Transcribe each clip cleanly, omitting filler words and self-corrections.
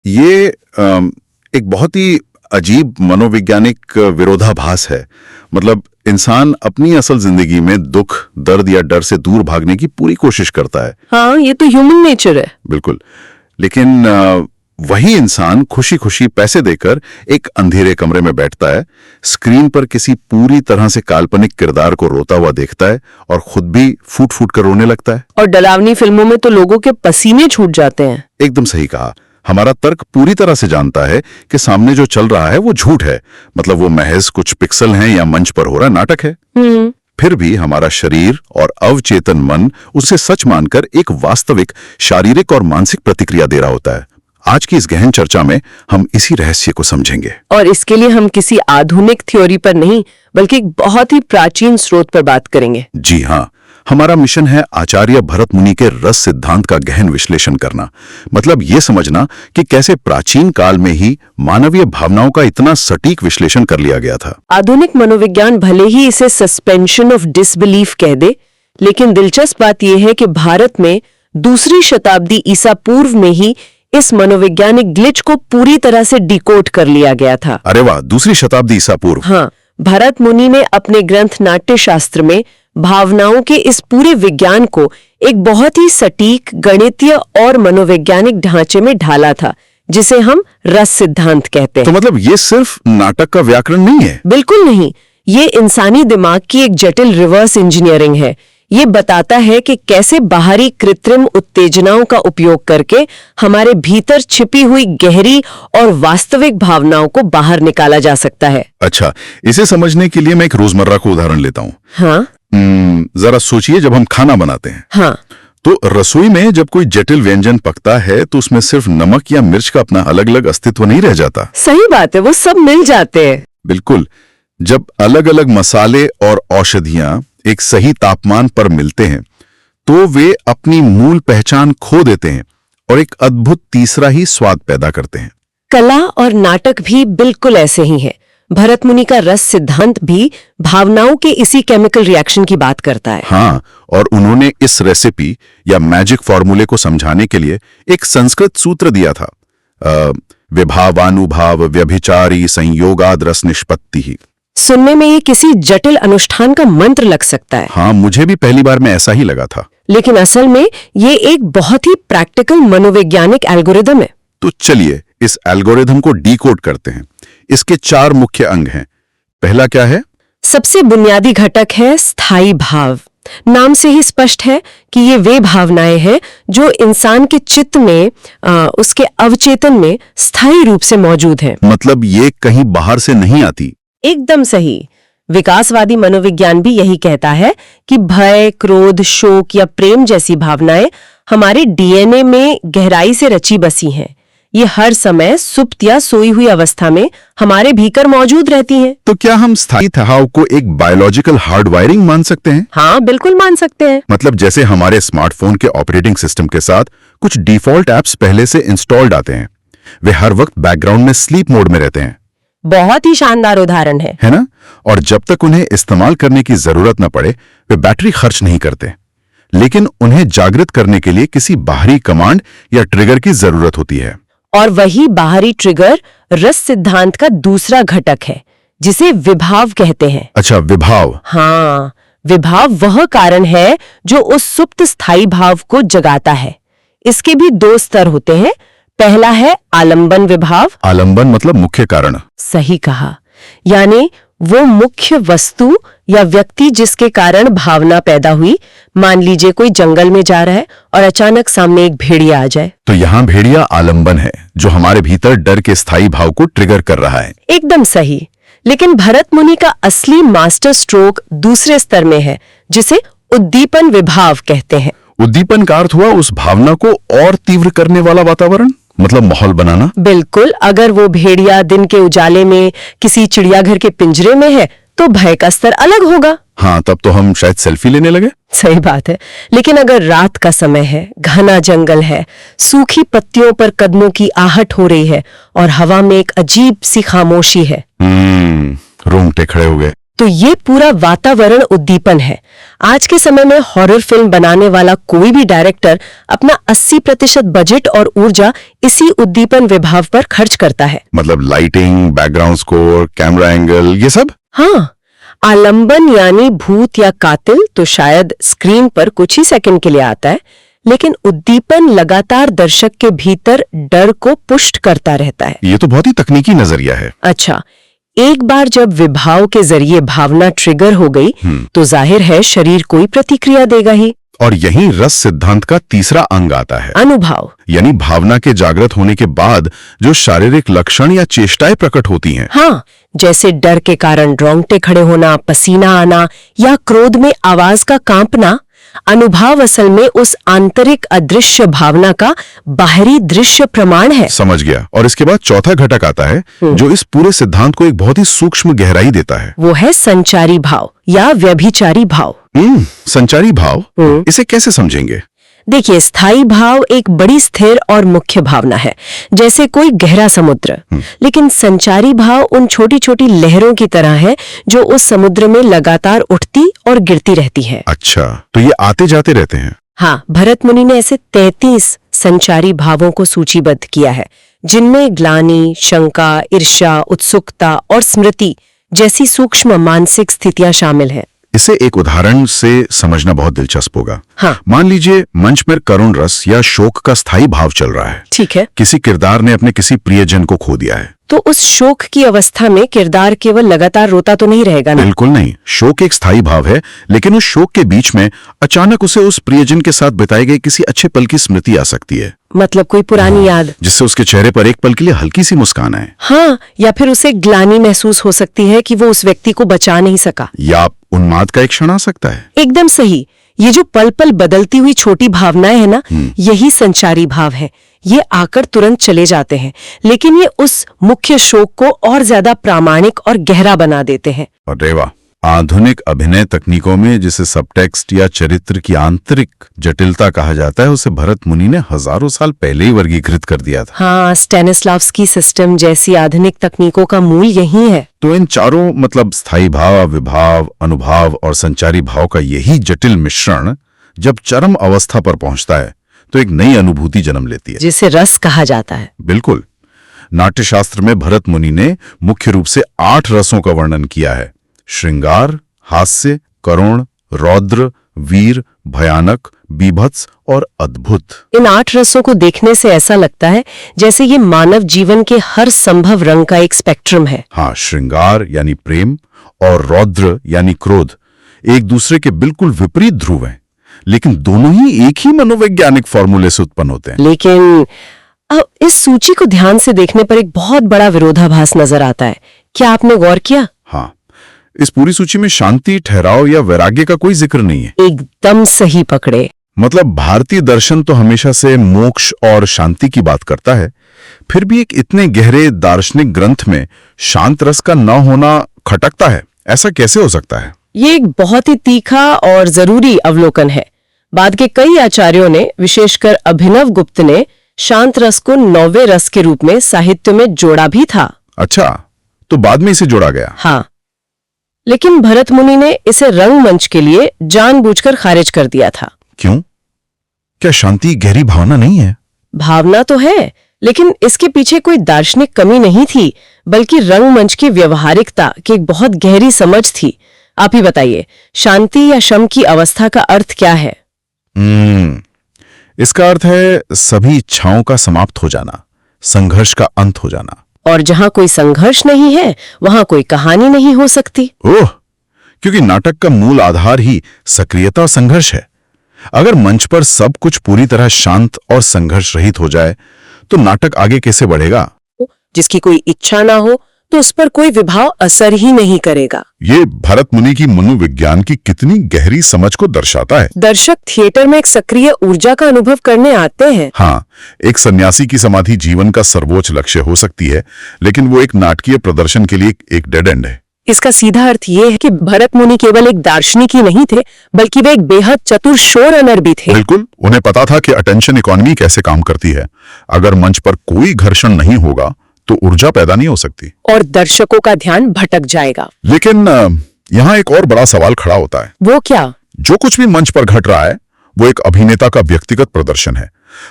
ये एक बहुत ही अजीब मनोवैज्ञानिक विरोधाभास है। मतलब इंसान अपनी असल जिंदगी में दुख, दर्द या डर से दूर भागने की पूरी कोशिश करता है। हाँ, ये तो ह्यूमन नेचर है। बिल्कुल। लेकिन वही इंसान खुशी खुशी पैसे देकर एक अंधेरे कमरे में बैठता है, स्क्रीन पर किसी पूरी तरह से काल्पनिक किरदार को रोता हुआ देखता है और खुद भी फूट फूट कर रोने लगता है। और डरावनी फिल्मों में तो लोगों के पसीने छूट जाते हैं। एकदम सही कहा। हमारा तर्क पूरी तरह से जानता है कि सामने जो चल रहा है वो झूठ है, मतलब वो महज कुछ पिक्सल हैं या मंच पर हो रहा नाटक है। फिर भी हमारा शरीर और अवचेतन मन उसे सच मानकर एक वास्तविक शारीरिक और मानसिक प्रतिक्रिया दे रहा होता है। आज की इस गहन चर्चा में हम इसी रहस्य को समझेंगे। और इसके लिए हम किसी आधुनिक थ्योरी पर नहीं, बल्कि एक बहुत ही प्राचीन स्रोत पर बात करेंगे। जी हाँ, हमारा मिशन है आचार्य भरत मुनि के रस सिद्धांत का गहन विश्लेषण करना। मतलब ये समझना कि कैसे प्राचीन काल में ही मानवीय भावनाओं का इतना सटीक विश्लेषण कर लिया गया था। आधुनिक मनोविज्ञान भले ही इसे सस्पेंशन ऑफ डिसबिलीफ कह दे, लेकिन दिलचस्प बात यह है कि भारत में 2री शताब्दी ईसा पूर्व में ही इस मनोवैज्ञानिक ग्लिच को पूरी तरह से डिकोड कर लिया गया था। अरे वाह, 2री शताब्दी ईसा पूर्व। हाँ, भरत मुनि ने अपने ग्रंथ नाट्य शास्त्र में भावनाओं के इस पूरे विज्ञान को एक बहुत ही सटीक गणितीय और मनोवैज्ञानिक ढांचे में ढाला था, जिसे हम रस सिद्धांत कहते हैं। तो मतलब ये सिर्फ नाटक का व्याकरण नहीं है? बिल्कुल नहीं, ये इंसानी दिमाग की एक जटिल रिवर्स इंजीनियरिंग है। ये बताता है कि कैसे बाहरी कृत्रिम उत्तेजनाओं का उपयोग करके हमारे भीतर छिपी हुई गहरी और वास्तविक भावनाओं को बाहर निकाला जा सकता है। अच्छा, इसे समझने के लिए मैं एक रोजमर्रा को उदाहरण लेता हूँ। हाँ? जरा सोचिए, जब हम खाना बनाते हैं, हाँ, तो रसोई में जब कोई जटिल व्यंजन पकता है तो उसमें सिर्फ नमक या मिर्च का अपना अलग अलग अस्तित्व नहीं रह जाता। सही बात है, वो सब मिल जाते हैं। बिल्कुल। जब अलग अलग मसाले और औषधियां एक सही तापमान पर मिलते हैं तो वे अपनी मूल पहचान खो देते हैं और एक अद्भुत तीसरा ही स्वाद पैदा करते हैं। कला और नाटक भी बिल्कुल ऐसे ही है। भरत मुनि का रस सिद्धांत भी भावनाओं के इसी केमिकल रिएक्शन की बात करता है। हाँ, और उन्होंने इस रेसिपी या मैजिक फॉर्मूले को समझाने के लिए एक संस्कृत सूत्र दिया था, विभावानुभाव व्यभिचारी संयोगाद रस निष्पत्ति ही। सुनने में ये किसी जटिल अनुष्ठान का मंत्र लग सकता है। हाँ, मुझे भी पहली बार में ऐसा ही लगा था। लेकिन असल में ये एक बहुत ही प्रैक्टिकल मनोवैज्ञानिक एल्गोरिदम है। तो चलिए इस एल्गोरिदम को डीकोड करते हैं। इसके 4 मुख्य अंग हैं। पहला क्या है? सबसे बुनियादी घटक है स्थायी भाव। नाम से ही स्पष्ट है कि ये वे भावनाएं हैं जो इंसान के चित्त में, उसके अवचेतन में स्थायी रूप से मौजूद हैं। मतलब ये कहीं बाहर से नहीं आती। एकदम सही। विकासवादी मनोविज्ञान भी यही कहता है कि भय, क्रोध, शोक या प्रेम जैसी भावनाएं हमारे डीएनए में गहराई से रची बसी हैं। ये हर समय सुप्त या सोई हुई अवस्था में हमारे भीतर मौजूद रहती हैं। तो क्या हम स्थायी ठहराव को एक बायोलॉजिकल हार्डवायरिंग मान सकते हैं? हाँ, बिल्कुल मान सकते हैं। मतलब जैसे हमारे स्मार्टफोन के ऑपरेटिंग सिस्टम के साथ कुछ डिफॉल्ट एप्स पहले से इंस्टॉल्ड आते हैं, वे हर वक्त बैकग्राउंड में स्लीप मोड में रहते हैं। बहुत ही शानदार उदाहरण है ना? और जब तक उन्हें इस्तेमाल करने की जरूरत न पड़े वे बैटरी खर्च नहीं करते। लेकिन उन्हें जागृत करने के लिए किसी बाहरी कमांड या ट्रिगर की जरूरत होती है। और वही बाहरी ट्रिगर रस सिद्धांत का दूसरा घटक है, जिसे विभाव कहते हैं। अच्छा, विभाव। हाँ, विभाव वह कारण है जो उस सुप्त स्थायी भाव को जगाता है। इसके भी 2 स्तर होते हैं। पहला है आलंबन विभाव। आलंबन मतलब मुख्य कारण। सही कहा। यानी वो मुख्य वस्तु या व्यक्ति जिसके कारण भावना पैदा हुई। मान लीजिए कोई जंगल में जा रहा है और अचानक सामने एक भेड़िया आ जाए, तो यहाँ भेड़िया आलंबन है जो हमारे भीतर डर के स्थायी भाव को ट्रिगर कर रहा है। एकदम सही। लेकिन भरत मुनि का असली मास्टर स्ट्रोक दूसरे स्तर में है, जिसे उद्दीपन विभाव कहते हैं। उद्दीपन का अर्थ हुआ उस भावना को और तीव्र करने वाला वातावरण, मतलब माहौल बनाना। बिल्कुल। अगर वो भेड़िया दिन के उजाले में किसी चिड़ियाघर के पिंजरे में है तो भय का स्तर अलग होगा। हाँ, तब तो हम शायद सेल्फी लेने लगे। सही बात है। लेकिन अगर रात का समय है, घना जंगल है, सूखी पत्तियों पर कदमों की आहट हो रही है और हवा में एक अजीब सी खामोशी है, रोंगटे खड़े हो गए, तो ये पूरा वातावरण उद्दीपन है। आज के समय में हॉरर फिल्म बनाने वाला कोई भी डायरेक्टर अपना 80% बजट और ऊर्जा इसी उद्दीपन विभाव पर खर्च करता है। मतलब lighting, background score, camera angle, ये सब। हाँ, आलंबन यानी भूत या कातिल तो शायद स्क्रीन पर कुछ ही सेकंड के लिए आता है, लेकिन उद्दीपन लगातार दर्शक के भीतर डर को पुष्ट करता रहता है। ये तो बहुत ही तकनीकी नजरिया है। अच्छा, एक बार जब विभाव के जरिए भावना ट्रिगर हो गई तो जाहिर है शरीर कोई प्रतिक्रिया देगा ही। और यही रस सिद्धांत का तीसरा अंग आता है, अनुभव। यानी भावना के जागृत होने के बाद जो शारीरिक लक्षण या चेष्टाएं प्रकट होती हैं। हाँ, जैसे डर के कारण रोंगटे खड़े होना, पसीना आना या क्रोध में आवाज का कांपना। अनुभव असल में उस आंतरिक अदृश्य भावना का बाहरी दृश्य प्रमाण है। समझ गया। और इसके बाद चौथा घटक आता है जो इस पूरे सिद्धांत को एक बहुत ही सूक्ष्म गहराई देता है। वो है संचारी भाव या व्यभिचारी भाव। संचारी भाव, इसे कैसे समझेंगे? देखिए, स्थायी भाव एक बड़ी स्थिर और मुख्य भावना है, जैसे कोई गहरा समुद्र। लेकिन संचारी भाव उन छोटी छोटी लहरों की तरह है जो उस समुद्र में लगातार उठती और गिरती रहती है। अच्छा, तो ये आते जाते रहते हैं। हाँ, भरत मुनि ने ऐसे 33 संचारी भावों को सूचीबद्ध किया है, जिनमें ग्लानि, शंका, ईर्ष्या, उत्सुकता और स्मृति जैसी सूक्ष्म मानसिक स्थितियां शामिल हैं। इसे एक उदाहरण से समझना बहुत दिलचस्प होगा। हाँ। मान लीजिए मंच पर करुण रस या शोक का स्थायी भाव चल रहा है। ठीक है। किसी किरदार ने अपने किसी प्रियजन को खो दिया है। तो उस शोक की अवस्था में किरदार केवल लगातार रोता तो नहीं रहेगा ना? बिल्कुल नहीं। शोक एक स्थायी भाव है, लेकिन उस शोक के बीच में अचानक उसे उस प्रियजन के साथ बिताए गए किसी अच्छे पल की स्मृति आ सकती है। मतलब कोई पुरानी याद, जिससे उसके चेहरे पर एक पल के लिए हल्की सी मुस्कान आए। हाँ, या फिर उसे ग्लानि महसूस हो सकती है कि वो उस व्यक्ति को बचा नहीं सका, या उन्माद का एक क्षण आ सकता है। एकदम सही। ये जो पल पल बदलती हुई छोटी भावनाएं हैं ना, यही संचारी भाव है। ये आकर तुरंत चले जाते हैं, लेकिन ये उस मुख्य शोक को और ज्यादा प्रामाणिक और गहरा बना देते हैं। और रेवा, आधुनिक अभिनय तकनीकों में जिसे सबटेक्स्ट या चरित्र की आंतरिक जटिलता कहा जाता है, उसे भरत मुनि ने हजारों साल पहले ही वर्गीकृत कर दिया था। हाँ, स्टैनिस्लावस्की सिस्टम जैसी आधुनिक तकनीकों का मूल यही है। तो इन चारों, मतलब स्थायी भाव, विभाव, अनुभाव और संचारी भाव का यही जटिल मिश्रण जब चरम अवस्था पर पहुंचता है तो एक नई अनुभूति जन्म लेती है, जिसे रस कहा जाता है। बिल्कुल। नाट्यशास्त्र में भरत मुनि ने मुख्य रूप से 8 रसों का वर्णन किया है: श्रृंगार, हास्य, करुण, रौद्र, वीर, भयानक, बीभत्स और अद्भुत। इन 8 रसों को देखने से ऐसा लगता है जैसे ये मानव जीवन के हर संभव रंग का एक स्पेक्ट्रम है। हाँ, श्रृंगार यानी प्रेम और रौद्र यानी क्रोध एक दूसरे के बिल्कुल विपरीत ध्रुव हैं, लेकिन दोनों ही एक ही मनोवैज्ञानिक फॉर्मूले से उत्पन्न होते हैं। लेकिन अब इस सूची को ध्यान से देखने पर एक बहुत बड़ा विरोधाभास नजर आता है। क्या आपने गौर किया? हाँ, इस पूरी सूची में शांति, ठहराव या वैराग्य का कोई जिक्र नहीं है। एकदम सही पकड़े। मतलब भारतीय दर्शन तो हमेशा से मोक्ष और शांति की बात करता है, फिर भी एक इतने गहरे दार्शनिक ग्रंथ में शांत रस का न होना खटकता है। ऐसा कैसे हो सकता है? ये एक बहुत ही तीखा और जरूरी अवलोकन है। बाद के कई आचार्यों ने, विशेषकर अभिनव गुप्त ने, शांत रस को 9वें रस के रूप में साहित्य में जोड़ा भी था। अच्छा, तो बाद में इसे जोड़ा गया। हाँ, लेकिन भरत मुनि ने इसे रंगमंच के लिए जानबूझकर खारिज कर दिया था। क्यों? क्या शांति गहरी भावना नहीं है? भावना तो है, लेकिन इसके पीछे कोई दार्शनिक कमी नहीं थी, बल्कि रंगमंच की व्यवहारिकता की एक बहुत गहरी समझ थी। आप ही बताइए, शांति या शम की अवस्था का अर्थ क्या है? इसका अर्थ है सभी इच्छाओं का समाप्त हो जाना, संघर्ष का अंत हो जाना। और जहां कोई संघर्ष नहीं है, वहां कोई कहानी नहीं हो सकती। ओह, क्योंकि नाटक का मूल आधार ही सक्रियता और संघर्ष है। अगर मंच पर सब कुछ पूरी तरह शांत और संघर्ष रहित हो जाए तो नाटक आगे कैसे बढ़ेगा? जिसकी कोई इच्छा ना हो तो उस पर कोई विभाव असर ही नहीं करेगा। ये भरत मुनि की मनोविज्ञान की कितनी गहरी समझ को दर्शाता है। दर्शक थिएटर में एक सक्रिय ऊर्जा का अनुभव करने आते हैं। हाँ, एक सन्यासी की समाधि जीवन का सर्वोच्च लक्ष्य हो सकती है, लेकिन वो एक नाटकीय प्रदर्शन के लिए एक डेड एंड है। इसका सीधा अर्थ ये है कि भरत मुनि केवल एक दार्शनिक ही नहीं थे, बल्कि वे एक बेहद चतुर शो रनर भी थे। बिल्कुल, उन्हें पता था कि अटेंशन इकोनॉमी कैसे काम करती है। अगर मंच पर कोई घर्षण नहीं होगा तो ऊर्जा पैदा नहीं हो सकती और दर्शकों का ध्यान भटक जाएगा। लेकिन यहाँ एक और बड़ा सवाल खड़ा होता है। वो क्या? जो कुछ भी मंच पर घट रहा है वो एक अभिनेता का व्यक्तिगत प्रदर्शन है।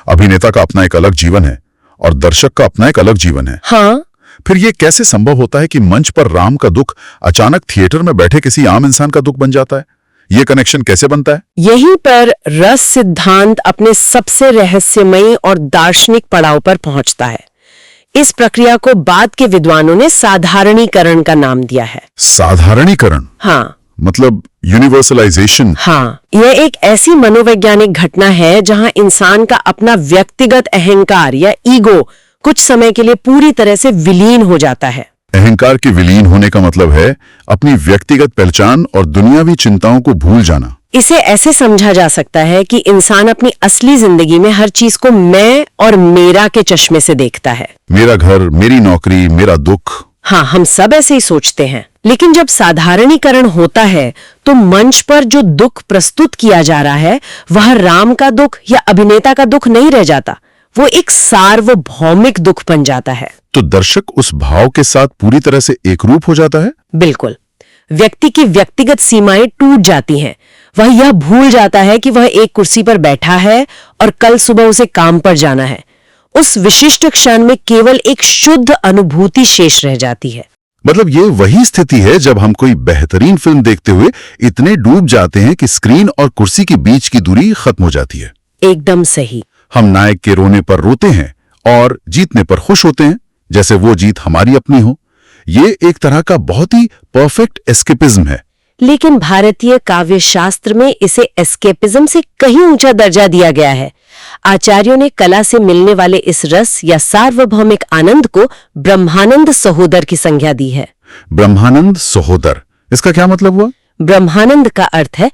अभिनेता का अपना एक अलग जीवन है और दर्शक का अपना एक अलग जीवन है। हाँ, फिर ये कैसे संभव होता है कि मंच पर राम का दुख अचानक थिएटर में बैठे किसी आम इंसान का दुख बन जाता है? ये कनेक्शन कैसे बनता है? यहीं पर रस सिद्धांत अपने सबसे रहस्यमयी और दार्शनिक पड़ाव पर पहुंचता है। इस प्रक्रिया को बाद के विद्वानों ने साधारणीकरण का नाम दिया है। साधारणीकरण? हाँ, मतलब यूनिवर्सलाइजेशन? हाँ, यह एक ऐसी मनोवैज्ञानिक घटना है जहां इंसान का अपना व्यक्तिगत अहंकार या ईगो कुछ समय के लिए पूरी तरह से विलीन हो जाता है। अहंकार के विलीन होने का मतलब है अपनी व्यक्तिगत पहचान और दुनियावी चिंताओं को भूल जाना। इसे ऐसे समझा जा सकता है कि इंसान अपनी असली जिंदगी में हर चीज को मैं और मेरा के चश्मे से देखता है। मेरा घर, मेरी नौकरी, मेरा दुख। हाँ, हम सब ऐसे ही सोचते हैं। लेकिन जब साधारणीकरण होता है तो मंच पर जो दुख प्रस्तुत किया जा रहा है वह राम का दुख या अभिनेता का दुख नहीं रह जाता, वो एक सार्वभौमिक दुख बन जाता है। तो दर्शक उस भाव के साथ पूरी तरह से एकरूप हो जाता है? बिल्कुल। व्यक्ति की व्यक्तिगत सीमाएं टूट जाती हैं। वह यह भूल जाता है कि वह एक कुर्सी पर बैठा है और कल सुबह उसे काम पर जाना है। उस विशिष्ट क्षण में केवल एक शुद्ध अनुभूति शेष रह जाती है। मतलब ये वही स्थिति है जब हम कोई बेहतरीन फिल्म देखते हुए इतने डूब जाते हैं कि स्क्रीन और कुर्सी के बीच की दूरी खत्म हो जाती है। एकदम सही। हम नायक के रोने पर रोते हैं और जीतने पर खुश होते हैं, जैसे वो जीत हमारी अपनी हो। ये एक तरह का बहुत ही परफेक्ट एस्केपिज्म है। लेकिन भारतीय काव्य शास्त्र में इसे एस्केपिज्म से कहीं ऊंचा दर्जा दिया गया है। आचार्यों ने कला से मिलने वाले इस रस या सार्वभौमिक आनंद को ब्रह्मानंद सहोदर की संज्ञा दी है। ब्रह्मानंद सहोदर, इसका क्या मतलब हुआ? ब्रह्मानंद का अर्थ है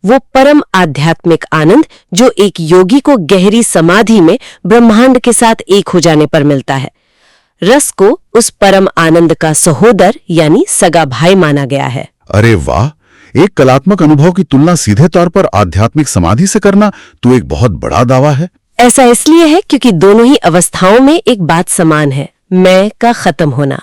वो परम आध्यात्मिक आनंद जो एक योगी को गहरी समाधि में ब्रह्मांड के साथ एक हो जाने पर मिलता है। रस को उस परम आनंद का सहोदर यानी सगा भाई माना गया है। अरे वाह! एक कलात्मक अनुभव की तुलना सीधे तौर पर आध्यात्मिक समाधि से करना तो एक बहुत बड़ा दावा है। ऐसा इसलिए है क्योंकि दोनों ही अवस्थाओं में एक बात समान है, मैं का खत्म होना।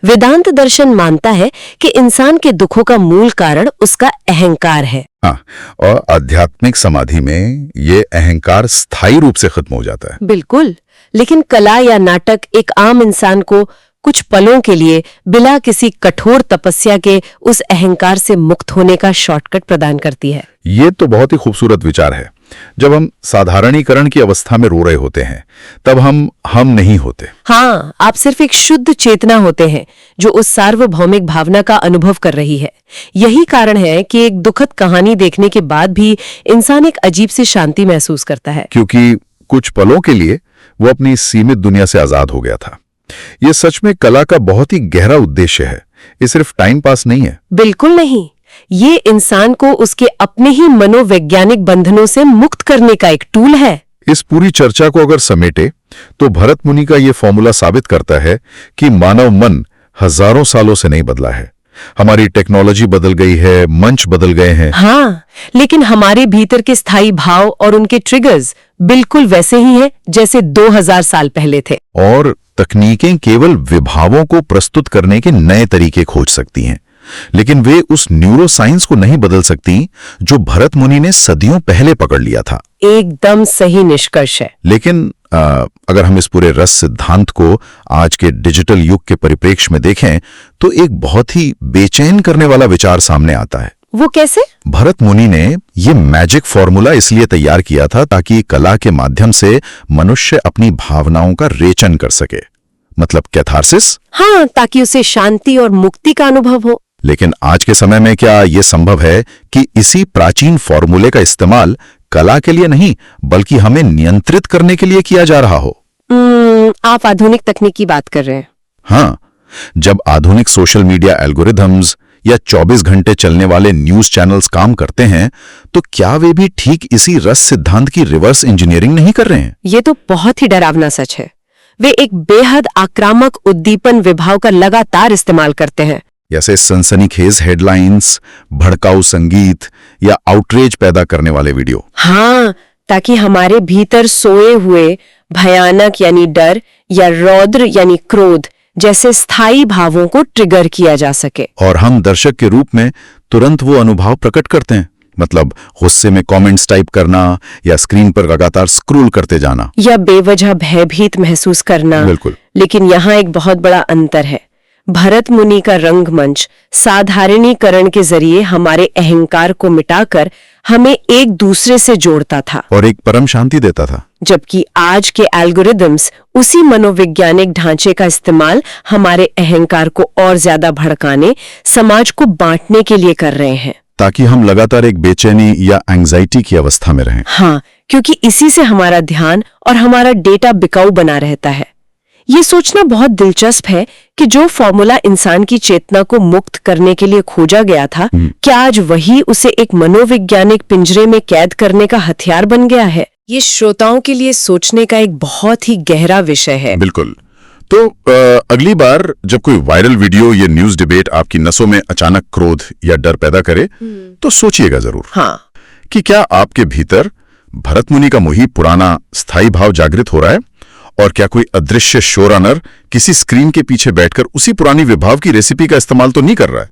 वेदांत दर्शन मानता है कि इंसान के दुखों का मूल कारण उसका अहंकार है। हाँ, और आध्यात्मिक समाधि में ये अहंकार स्थायी रूप से खत्म हो जाता है। बिल्कुल। लेकिन कला या नाटक एक आम इंसान को कुछ पलों के लिए बिना किसी कठोर तपस्या के उस अहंकार से मुक्त होने का शॉर्टकट प्रदान करती है। ये तो बहुत ही खूबसूरत विचार है। जब हम साधारणीकरण की अवस्था में रो रहे होते हैं तब हम नहीं होते। हाँ, आप सिर्फ एक शुद्ध चेतना होते हैं जो उस सार्वभौमिक भावना का अनुभव कर रही है। यही कारण है कि एक दुखद कहानी देखने के बाद भी इंसान एक अजीब सी शांति महसूस करता है, क्योंकि कुछ पलों के लिए वो अपनी सीमित दुनिया से आजाद हो गया था। ये सच में कला का बहुत ही गहरा उद्देश्य है। ये सिर्फ टाइम पास नहीं है। बिल्कुल नहीं। ये इंसान को उसके अपने ही मनोवैज्ञानिक बंधनों से मुक्त करने का एक टूल है। इस पूरी चर्चा को अगर समेटे तो भरत मुनि का ये फॉर्मूला साबित करता है कि मानव मन हजारों सालों से नहीं बदला है। हमारी टेक्नोलॉजी बदल गई है, मंच बदल गए हैं। हाँ, लेकिन हमारे भीतर के स्थायी भाव और उनके ट्रिगर्स बिल्कुल वैसे ही हैं जैसे 2000 साल पहले थे। और तकनीकें केवल विभावों को प्रस्तुत करने के नए तरीके खोज सकती हैं, लेकिन वे उस न्यूरोसाइंस को नहीं बदल सकती जो भरत मुनि ने सदियों पहले पकड़ लिया था। एकदम सही निष्कर्ष है। लेकिन अगर हम इस पूरे रस सिद्धांत को आज के डिजिटल युग के परिप्रेक्ष्य में देखें तो एक बहुत ही बेचैन करने वाला विचार सामने आता है। वो कैसे? भरत मुनि ने ये मैजिक फॉर्मूला इसलिए तैयार किया था ताकि कला के माध्यम से मनुष्य अपनी भावनाओं का रेचन कर सके, मतलब कैथारसिस। हाँ, ताकि उसे शांति और मुक्ति का अनुभव हो। लेकिन आज के समय में क्या यह संभव है कि इसी प्राचीन फॉर्मूले का इस्तेमाल कला के लिए नहीं बल्कि हमें नियंत्रित करने के लिए किया जा रहा हो? आप आधुनिक तकनीक की बात कर रहे हैं। हाँ, जब आधुनिक सोशल मीडिया एल्गोरिथम्स या 24 घंटे चलने वाले न्यूज चैनल्स काम करते हैं तो क्या वे भी ठीक इसी रस सिद्धांत की रिवर्स इंजीनियरिंग नहीं कर रहे हैं? ये तो बहुत ही डरावना सच है। वे एक बेहद आक्रामक उद्दीपन विभाव का लगातार इस्तेमाल करते हैं, जैसे सनसनीखेज हेडलाइंस, भड़काऊ संगीत या आउटरेज पैदा करने वाले वीडियो। हाँ, ताकि हमारे भीतर सोए हुए भयानक यानी डर या रौद्र यानी क्रोध जैसे स्थायी भावों को ट्रिगर किया जा सके। और हम दर्शक के रूप में तुरंत वो अनुभव प्रकट करते हैं, मतलब गुस्से में कमेंट्स टाइप करना या स्क्रीन पर लगातार स्क्रॉल करते जाना या बेवजह भयभीत महसूस करना। बिल्कुल। लेकिन यहाँ एक बहुत बड़ा अंतर है। भरत मुनि का रंगमंच साधारणीकरण के जरिए हमारे अहंकार को मिटाकर हमें एक दूसरे से जोड़ता था और एक परम शांति देता था, जबकि आज के एल्गोरिदम्स उसी मनोवैज्ञानिक ढांचे का इस्तेमाल हमारे अहंकार को और ज्यादा भड़काने, समाज को बांटने के लिए कर रहे हैं, ताकि हम लगातार एक बेचैनी या एंग्जाइटी की अवस्था में रहें। हाँ, क्योंकि इसी से हमारा ध्यान और हमारा डेटा बिकाऊ बना रहता है। ये सोचना बहुत दिलचस्प है कि जो फॉर्मूला इंसान की चेतना को मुक्त करने के लिए खोजा गया था, क्या आज वही उसे एक मनोवैज्ञानिक पिंजरे में कैद करने का हथियार बन गया है? ये श्रोताओं के लिए सोचने का एक बहुत ही गहरा विषय है। बिल्कुल। तो अगली बार जब कोई वायरल वीडियो या न्यूज डिबेट आपकी नसों में अचानक क्रोध या डर पैदा करे, तो सोचिएगा जरूर हाँ, कि क्या आपके भीतर भरत मुनि का वही पुराना स्थायी भाव जागृत हो रहा है, और क्या कोई अदृश्य शो रनर किसी स्क्रीन के पीछे बैठकर उसी पुरानी विभाव की रेसिपी का इस्तेमाल तो नहीं कर रहा है।